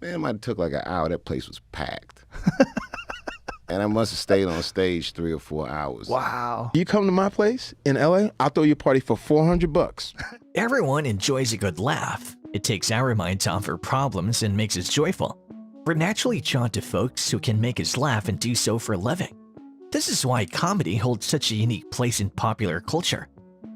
Man, it might have took like an hour. That place was packed. And I must have stayed on stage 3 or 4 hours. Wow. You come to my place in LA, I'll throw you a party for $400. Everyone enjoys a good laugh. It takes our minds off our problems and makes us joyful. We're naturally drawn to folks who can make us laugh and do so for a living. This is why comedy holds such a unique place in popular culture.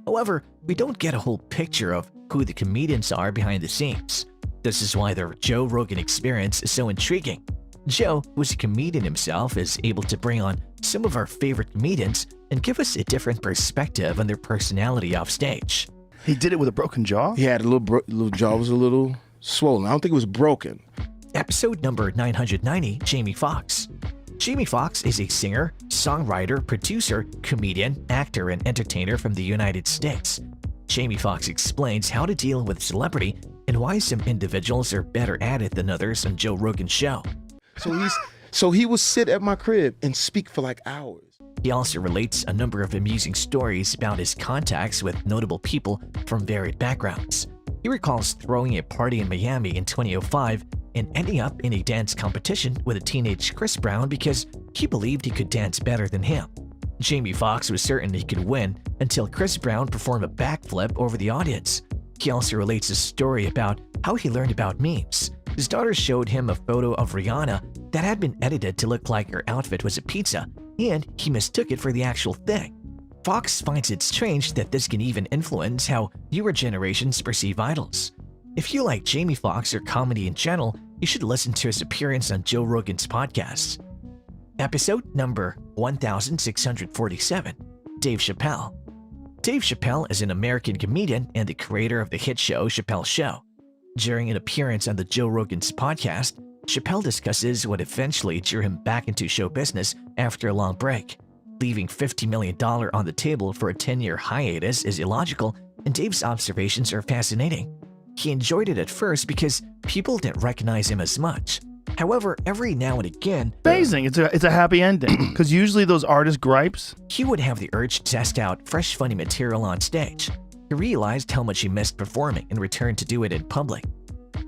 However, we don't get a whole picture of who the comedians are behind the scenes. This is why the Joe Rogan Experience is so intriguing. Joe, who is a comedian himself, is able to bring on some of our favorite comedians and give us a different perspective on their personality off stage. He did it with a broken jaw? He had a little jaw was a little swollen. I don't think it was broken. Episode number 990, Jamie Foxx. Jamie Foxx is a singer, songwriter, producer, comedian, actor, and entertainer from the United States. Jamie Foxx explains how to deal with celebrity and why some individuals are better at it than others on Joe Rogan's show. So he would sit at my crib and speak for like hours. He also relates a number of amusing stories about his contacts with notable people from varied backgrounds. He recalls throwing a party in Miami in 2005 and ending up in a dance competition with a teenage Chris Brown because he believed he could dance better than him. Jamie Foxx was certain he could win until Chris Brown performed a backflip over the audience. He also relates a story about how he learned about memes. His daughter showed him a photo of Rihanna that had been edited to look like her outfit was a pizza, and he mistook it for the actual thing. Foxx finds it strange that this can even influence how newer generations perceive idols. If you like Jamie Foxx or comedy in general, you should listen to his appearance on Joe Rogan's podcast. Episode number 1647, Dave Chappelle. Dave Chappelle is an American comedian and the creator of the hit show Chappelle Show. During an appearance on the Joe Rogan's podcast, Chappelle discusses what eventually drew him back into show business after a long break. Leaving $50 million on the table for a 10-year hiatus is illogical, and Dave's observations are fascinating. He enjoyed it at first because people didn't recognize him as much. However, every now and again, Amazing. It's a happy ending. Because usually those artist gripes. he would have the urge to test out fresh funny material on stage. He realized how much he missed performing and returned to do it in public.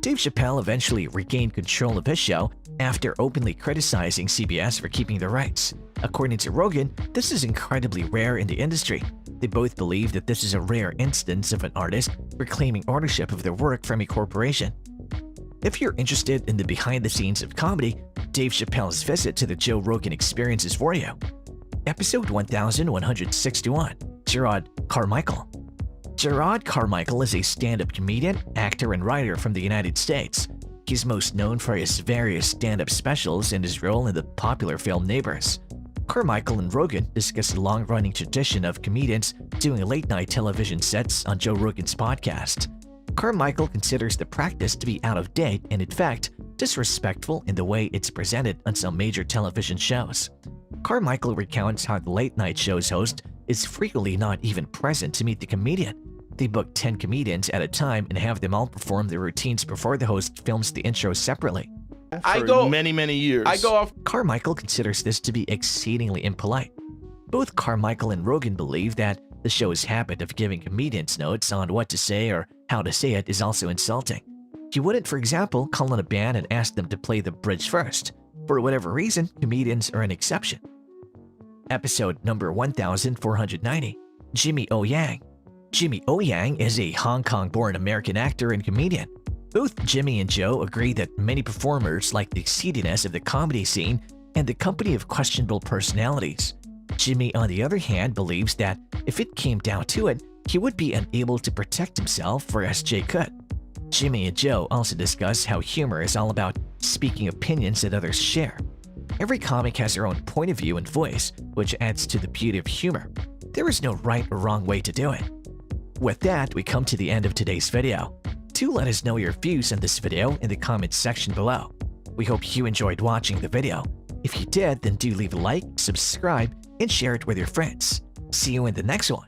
Dave Chappelle eventually regained control of his show after openly criticizing CBS for keeping the rights. According to Rogan, this is incredibly rare in the industry. They both believe that this is a rare instance of an artist reclaiming ownership of their work from a corporation. If you're interested in the behind-the-scenes of comedy, Dave Chappelle's visit to the Joe Rogan Experience is for you. Episode 1161, Gerald Carmichael. Gerald Carmichael is a stand-up comedian, actor, and writer from the United States. He's most known for his various stand-up specials and his role in the popular film Neighbors. Carmichael and Rogan discuss the long-running tradition of comedians doing late-night television sets on Joe Rogan's podcast. Carmichael considers the practice to be out of date and, in fact, disrespectful in the way it's presented on some major television shows. Carmichael recounts how the late-night show's host is frequently not even present to meet the comedian. They book 10 comedians at a time and have them all perform their routines before the host films the intro separately. For many years. I go off. Carmichael considers this to be exceedingly impolite. Both Carmichael and Rogan believe that the show's habit of giving comedians notes on what to say or how to say it is also insulting. You wouldn't, for example, call on a band and ask them to play the bridge first. For whatever reason, comedians are an exception. Episode number 1490, Jimmy Oyang. Jimmy Oyang is a Hong Kong-born American actor and comedian. Both Jimmy and Joe agree that many performers like the seediness of the comedy scene and the company of questionable personalities. Jimmy, on the other hand, believes that if it came down to it, he would be unable to protect himself, whereas Jay could. Jimmy and Joe also discuss how humor is all about speaking opinions that others share. Every comic has their own point of view and voice, which adds to the beauty of humor. There is no right or wrong way to do it. With that, we come to the end of today's video. Do let us know your views on this video in the comments section below. We hope you enjoyed watching the video. If you did, then do leave a like, subscribe, and share it with your friends. See you in the next one.